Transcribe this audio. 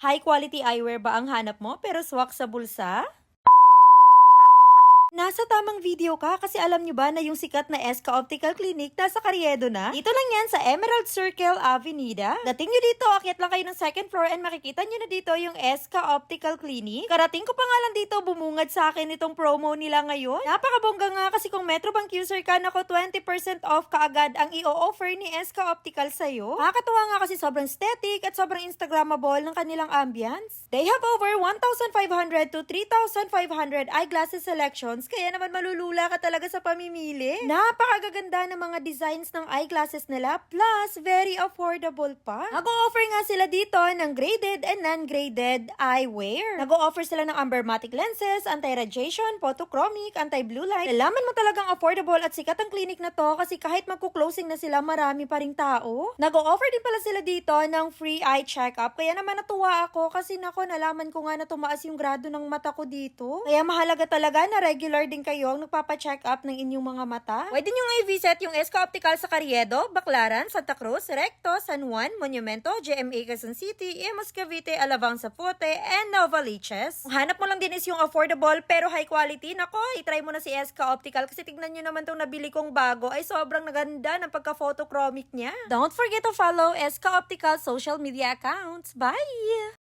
High quality eyewear ba ang hanap mo pero swak sa bulsa? Nasa tamang video ka kasi alam nyo ba na yung sikat na SK Optical Clinic nasa Carriedo na? Dito lang yan sa Emerald Circle Avenida. Dating nyo dito, akyat lang kayo ng second floor and makikita nyo na dito yung SK Optical Clinic. Karating ko pa nga lang dito, bumungad sa akin itong promo nila ngayon. Napakabongga nga kasi kung Metrobank user ka, nako 20% off kaagad ang i-offer ni SK Optical sa'yo. Nakakatuwa nga kasi sobrang aesthetic at sobrang Instagrammable ng kanilang ambience. They have over 1,500 to 3,500 eyeglasses selections, kaya naman malulula ka talaga sa pamimili. Napakagaganda ng mga designs ng eyeglasses nila, plus very affordable pa. Nag-o-offer nga sila dito ng graded and non-graded eyewear. Nag-o-offer sila ng amber matic lenses, anti-radiation, photochromic, anti-blue light. Nalaman mo talagang affordable at sikat ang clinic na to kasi kahit magko-closing na sila, marami pa ring tao. Nag-o-offer din pala sila dito ng free eye check-up, kaya naman natuwa ako kasi nako, nalaman ko nga na tumaas yung grado ng mata ko dito. Kaya mahalaga talaga na regular din kayo ang nagpapa-check up ng inyong mga mata. Pwede nyo nga i-visit yung SK Optical sa Carriedo, Baclaran, Santa Cruz, Recto, San Juan, Monumento, GMA Quezon City, Imus Cavite, Alabang Zapote, and Novaliches. Kung hanap mo lang din is yung affordable pero high quality, nako, i-try mo na si SK Optical kasi tignan nyo naman tong nabili kong bago ay sobrang naganda ng pagka-photochromic niya. Don't forget to follow SK Optical social media accounts. Bye!